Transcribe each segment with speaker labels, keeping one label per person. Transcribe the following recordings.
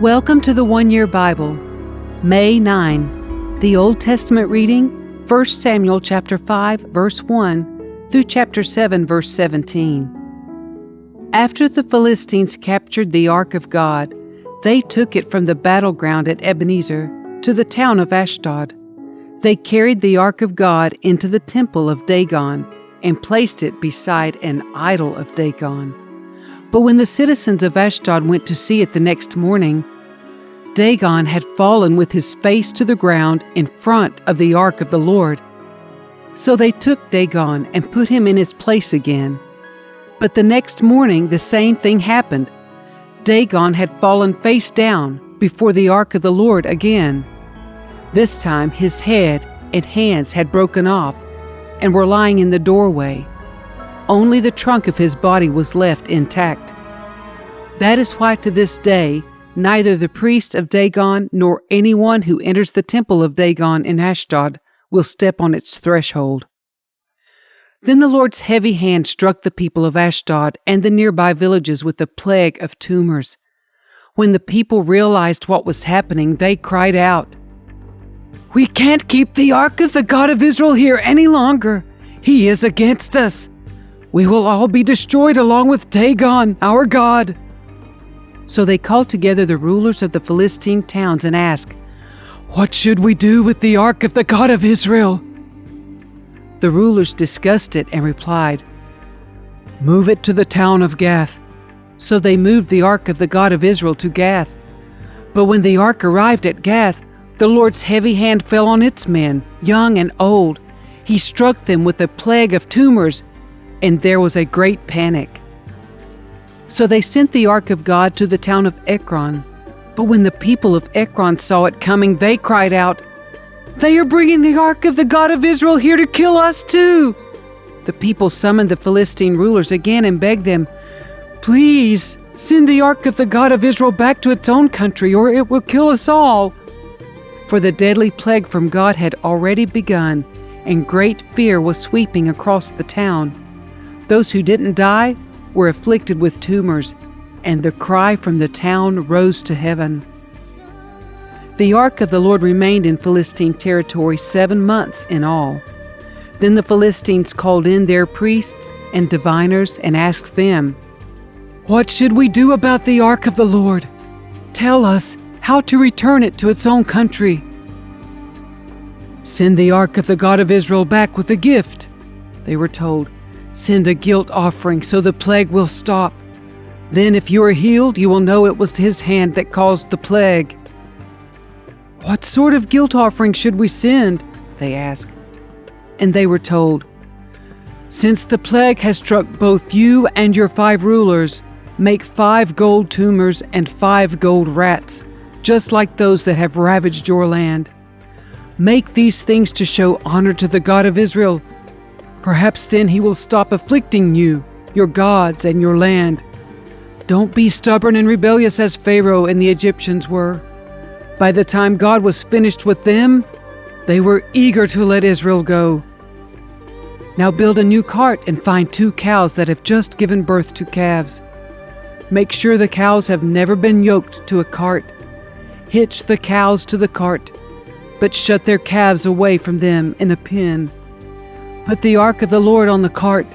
Speaker 1: Welcome to the One Year Bible, May 9. The Old Testament reading, 1 Samuel chapter 5, verse 1 through chapter 7, verse 17. After the Philistines captured the Ark of God, they took it from the battleground at Ebenezer to the town of Ashdod. They carried the Ark of God into the temple of Dagon and placed it beside an idol of Dagon. But when the citizens of Ashdod went to see it the next morning, Dagon had fallen with his face to the ground in front of the ark of the Lord. So they took Dagon and put him in his place again. But the next morning the same thing happened. Dagon had fallen face down before the ark of the Lord again. This time his head and hands had broken off and were lying in the doorway. Only the trunk of his body was left intact. That is why to this day, neither the priest of Dagon nor anyone who enters the temple of Dagon in Ashdod will step on its threshold. Then the Lord's heavy hand struck the people of Ashdod and the nearby villages with a plague of tumors. When the people realized what was happening, they cried out, "We can't keep the ark of the God of Israel here any longer. He is against us. We will all be destroyed along with Dagon, our God." So they called together the rulers of the Philistine towns and asked, "What should we do with the ark of the God of Israel?" The rulers discussed it and replied, "Move it to the town of Gath." So they moved the ark of the God of Israel to Gath. But when the ark arrived at Gath, the Lord's heavy hand fell on its men, young and old. He struck them with a plague of tumors, and there was a great panic. So they sent the ark of God to the town of Ekron. But when the people of Ekron saw it coming, they cried out, "They are bringing the ark of the God of Israel here to kill us too." The people summoned the Philistine rulers again and begged them, "Please send the ark of the God of Israel back to its own country, or it will kill us all." For the deadly plague from God had already begun, and great fear was sweeping across the town. Those who didn't die were afflicted with tumors, and the cry from the town rose to heaven. The ark of the Lord remained in Philistine territory 7 months in all. Then the Philistines called in their priests and diviners and asked them, "What should we do about the ark of the Lord? Tell us how to return it to its own country." "Send the ark of the God of Israel back with a gift," they were told. "Send a guilt offering so the plague will stop. Then if you are healed, you will know it was his hand that caused the plague." "What sort of guilt offering should we send?" they asked. And they were told, "Since the plague has struck both you and your 5 rulers, make 5 gold tumors and 5 gold rats, just like those that have ravaged your land. Make these things to show honor to the God of Israel. Perhaps then he will stop afflicting you, your gods, and your land. Don't be stubborn and rebellious as Pharaoh and the Egyptians were. By the time God was finished with them, they were eager to let Israel go. Now build a new cart and find 2 cows that have just given birth to calves. Make sure the cows have never been yoked to a cart. Hitch the cows to the cart, but shut their calves away from them in a pen. Put the ark of the Lord on the cart,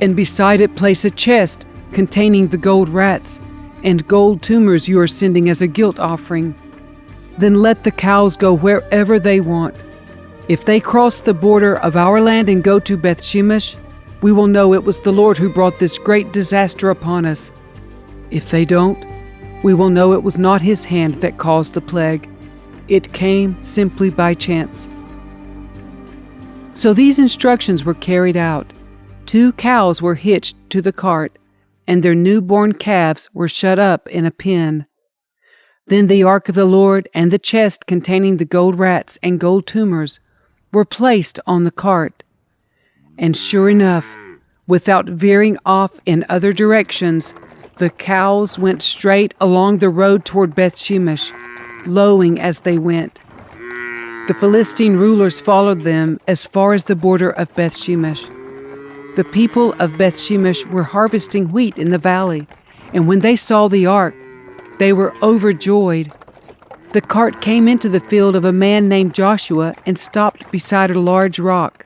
Speaker 1: and beside it place a chest containing the gold rats and gold tumors you are sending as a guilt offering. Then let the cows go wherever they want. If they cross the border of our land and go to Beth-shemesh, we will know it was the Lord who brought this great disaster upon us. If they don't, we will know it was not his hand that caused the plague. It came simply by chance." So these instructions were carried out. 2 cows were hitched to the cart, and their newborn calves were shut up in a pen. Then the ark of the Lord and the chest containing the gold rats and gold tumors were placed on the cart. And sure enough, without veering off in other directions, the cows went straight along the road toward Beth-shemesh, lowing as they went. The Philistine rulers followed them as far as the border of Beth-shemesh. The people of Beth-shemesh were harvesting wheat in the valley, and when they saw the ark, They were overjoyed. The cart came into the field of a man named Joshua and stopped beside a large rock.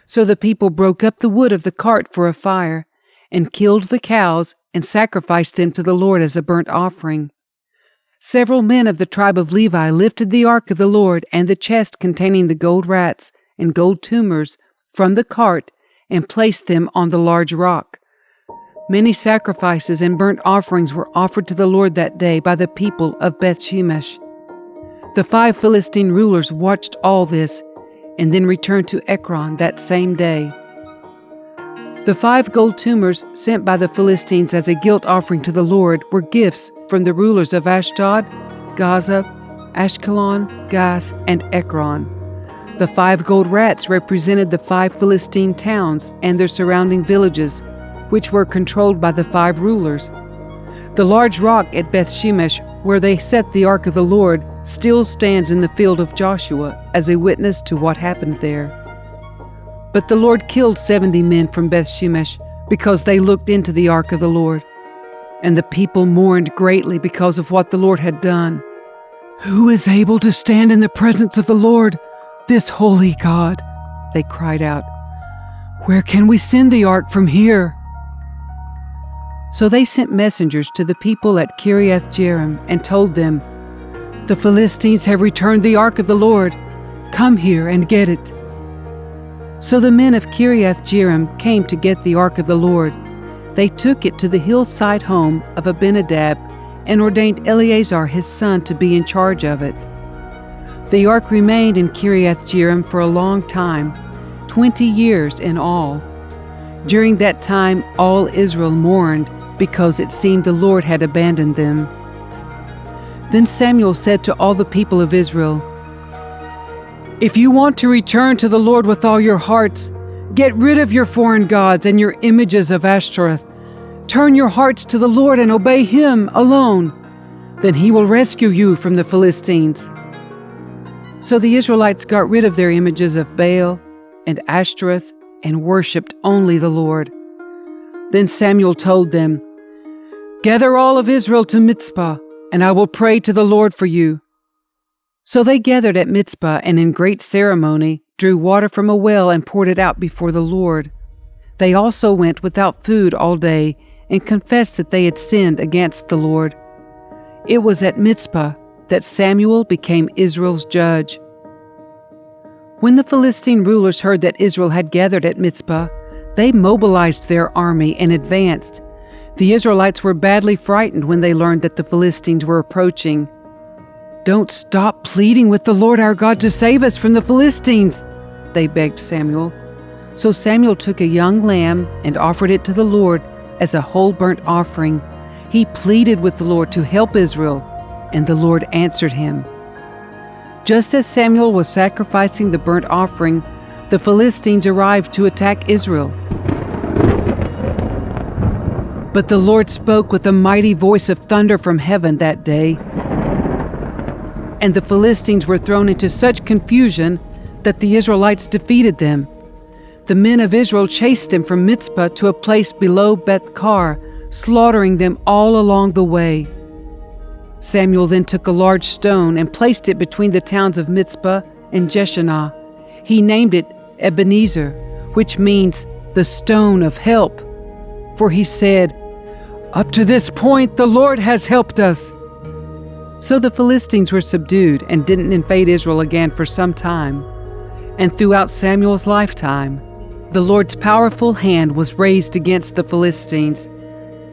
Speaker 1: So the people broke up the wood of the cart for a fire, and killed the cows and sacrificed them to the Lord as a burnt offering. Several men of the tribe of Levi lifted the ark of the Lord and the chest containing the gold rats and gold tumors from the cart and placed them on the large rock. Many sacrifices and burnt offerings were offered to the Lord that day by the people of Beth-shemesh. The 5 Philistine rulers watched all this and then returned to Ekron that same day. The 5 gold tumors sent by the Philistines as a guilt offering to the Lord were gifts from the rulers of Ashdod, Gaza, Ashkelon, Gath, and Ekron. The 5 gold rats represented the 5 Philistine towns and their surrounding villages, which were controlled by the 5 rulers. The large rock at Beth-shemesh, where they set the ark of the Lord, still stands in the field of Joshua as a witness to what happened there. But the Lord killed 70 men from Beth-shemesh because they looked into the ark of the Lord. And the people mourned greatly because of what the Lord had done. "Who is able to stand in the presence of the Lord, this holy God?" they cried out. "Where can we send the ark from here?" So they sent messengers to the people at Kiriath-jearim and told them, "The Philistines have returned the ark of the Lord. Come here and get it." So the men of Kiriath-jearim came to get the ark of the Lord. They took it to the hillside home of Abinadab and ordained Eleazar his son to be in charge of it. The ark remained in Kiriath-jearim for a long time, 20 years in all. During that time all Israel mourned because it seemed the Lord had abandoned them. Then Samuel said to all the people of Israel, "If you want to return to the Lord with all your hearts, get rid of your foreign gods and your images of Ashtoreth. Turn your hearts to the Lord and obey Him alone. Then He will rescue you from the Philistines." So the Israelites got rid of their images of Baal and Ashtoreth and worshipped only the Lord. Then Samuel told them, "Gather all of Israel to Mizpah, and I will pray to the Lord for you." So they gathered at Mizpah and in great ceremony drew water from a well and poured it out before the Lord. They also went without food all day and confessed that they had sinned against the Lord. It was at Mizpah that Samuel became Israel's judge. When the Philistine rulers heard that Israel had gathered at Mizpah, they mobilized their army and advanced. The Israelites were badly frightened when they learned that the Philistines were approaching. "Don't stop pleading with the Lord our God to save us from the Philistines," they begged Samuel. So Samuel took a young lamb and offered it to the Lord as a whole burnt offering. He pleaded with the Lord to help Israel, and the Lord answered him. Just as Samuel was sacrificing the burnt offering, the Philistines arrived to attack Israel. But the Lord spoke with a mighty voice of thunder from heaven that day, and the Philistines were thrown into such confusion that the Israelites defeated them. The men of Israel chased them from Mizpah to a place below Beth-kar, slaughtering them all along the way. Samuel then took a large stone and placed it between the towns of Mizpah and Jeshanah. He named it Ebenezer, which means the stone of help. For he said, "Up to this point the Lord has helped us." So the Philistines were subdued and didn't invade Israel again for some time. And throughout Samuel's lifetime, the Lord's powerful hand was raised against the Philistines.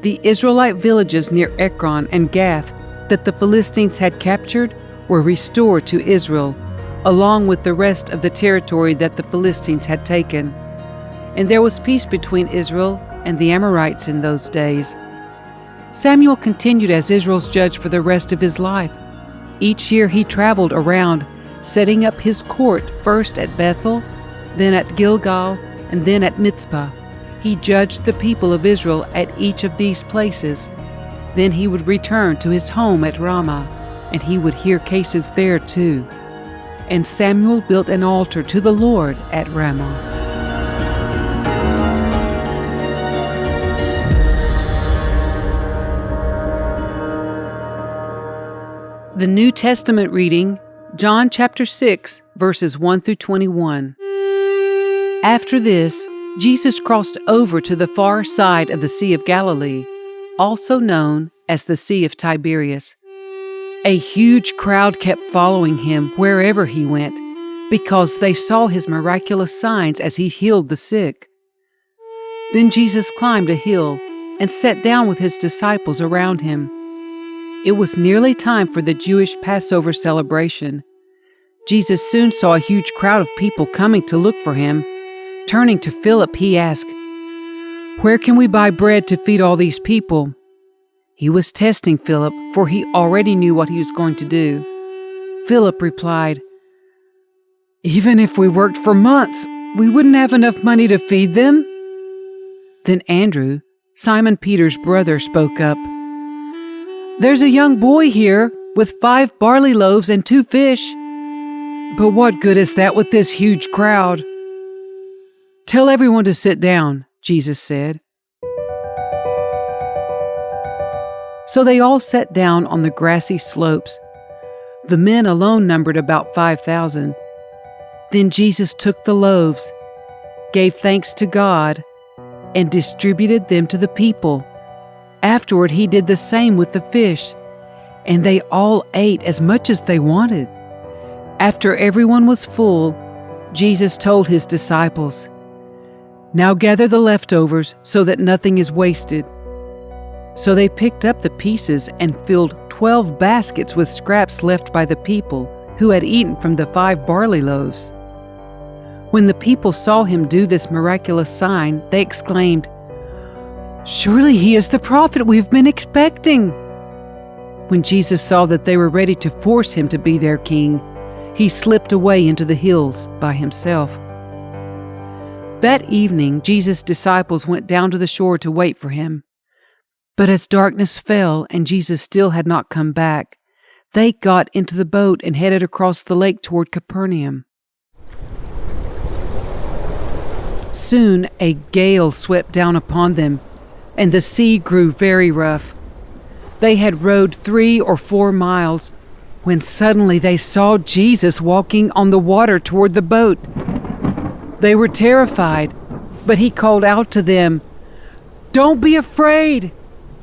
Speaker 1: The Israelite villages near Ekron and Gath that the Philistines had captured were restored to Israel, along with the rest of the territory that the Philistines had taken. And there was peace between Israel and the Amorites in those days. Samuel continued as Israel's judge for the rest of his life. Each year he traveled around, setting up his court first at Bethel, then at Gilgal, and then at Mizpah. He judged the people of Israel at each of these places. Then he would return to his home at Ramah, and he would hear cases there too. And Samuel built an altar to the Lord at Ramah. The New Testament reading, John chapter 6, verses 1 through 21. After this, Jesus crossed over to the far side of the Sea of Galilee, also known as the Sea of Tiberias. A huge crowd kept following him wherever he went, because they saw his miraculous signs as he healed the sick. Then Jesus climbed a hill and sat down with his disciples around him. It was nearly time for the Jewish Passover celebration. Jesus soon saw a huge crowd of people coming to look for him. Turning to Philip, he asked, "Where can we buy bread to feed all these people?" He was testing Philip, for he already knew what he was going to do. Philip replied, "Even if we worked for months, we wouldn't have enough money to feed them." Then Andrew, Simon Peter's brother, spoke up. "There's a young boy here with 5 barley loaves and 2 fish. But what good is that with this huge crowd?" "Tell everyone to sit down," Jesus said. So they all sat down on the grassy slopes. The men alone numbered about 5,000. Then Jesus took the loaves, gave thanks to God, and distributed them to the people. Afterward, he did the same with the fish, and they all ate as much as they wanted. After everyone was full, Jesus told his disciples, "Now gather the leftovers so that nothing is wasted." So they picked up the pieces and filled 12 baskets with scraps left by the people who had eaten from the 5 barley loaves. When the people saw him do this miraculous sign, they exclaimed, "Surely he is the prophet we've been expecting." When Jesus saw that they were ready to force him to be their king, he slipped away into the hills by himself. That evening, Jesus' disciples went down to the shore to wait for him. But as darkness fell and Jesus still had not come back, they got into the boat and headed across the lake toward Capernaum. Soon a gale swept down upon them, and the sea grew very rough. They had rowed 3 or 4 miles when suddenly they saw Jesus walking on the water toward the boat. They were terrified, but he called out to them, "Don't be afraid!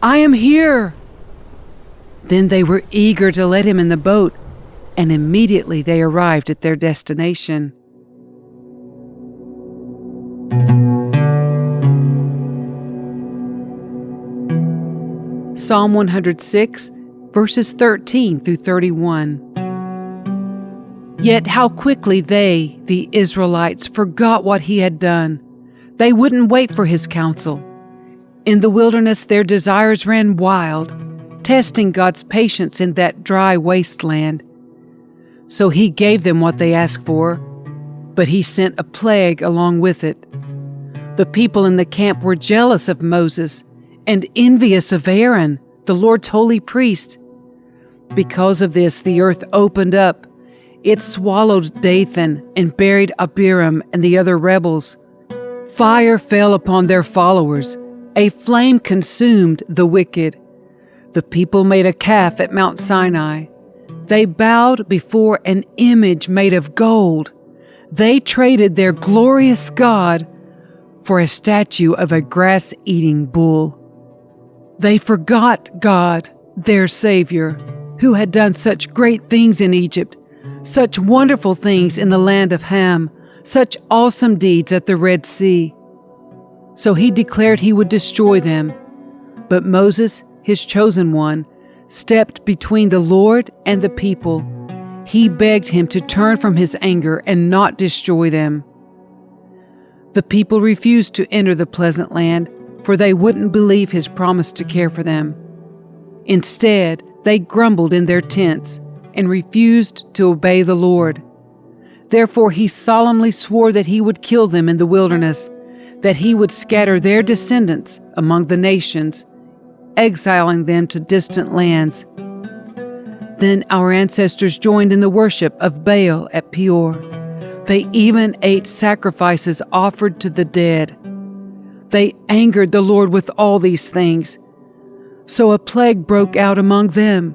Speaker 1: I am here!" Then they were eager to let him in the boat, and immediately they arrived at their destination. Psalm 106, verses 13 through 31. Yet how quickly they, the Israelites, forgot what he had done. They wouldn't wait for his counsel. In the wilderness their desires ran wild, testing God's patience in that dry wasteland. So he gave them what they asked for, but he sent a plague along with it. The people in the camp were jealous of Moses and envious of Aaron, the Lord's holy priest. Because of this, the earth opened up. It swallowed Dathan and buried Abiram and the other rebels. Fire fell upon their followers. A flame consumed the wicked. The people made a calf at Mount Sinai. They bowed before an image made of gold. They traded their glorious God for a statue of a grass-eating bull. They forgot God, their Savior, who had done such great things in Egypt, such wonderful things in the land of Ham, such awesome deeds at the Red Sea. So he declared he would destroy them. But Moses, his chosen one, stepped between the Lord and the people. He begged him to turn from his anger and not destroy them. The people refused to enter the pleasant land, for they wouldn't believe his promise to care for them. Instead, they grumbled in their tents and refused to obey the Lord. Therefore he solemnly swore that he would kill them in the wilderness, that he would scatter their descendants among the nations, exiling them to distant lands. Then our ancestors joined in the worship of Baal at Peor. They even ate sacrifices offered to the dead. They angered the Lord with all these things. So a plague broke out among them.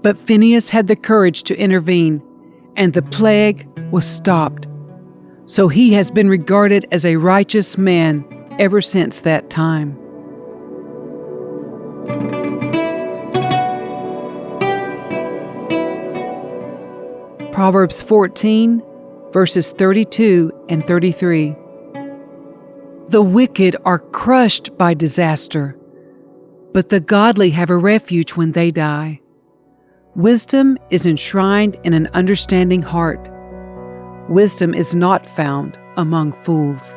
Speaker 1: But Phinehas had the courage to intervene, and the plague was stopped. So he has been regarded as a righteous man ever since that time. Proverbs 14, verses 32 and 33. The wicked are crushed by disaster, but the godly have a refuge when they die. Wisdom is enshrined in an understanding heart. Wisdom is not found among fools.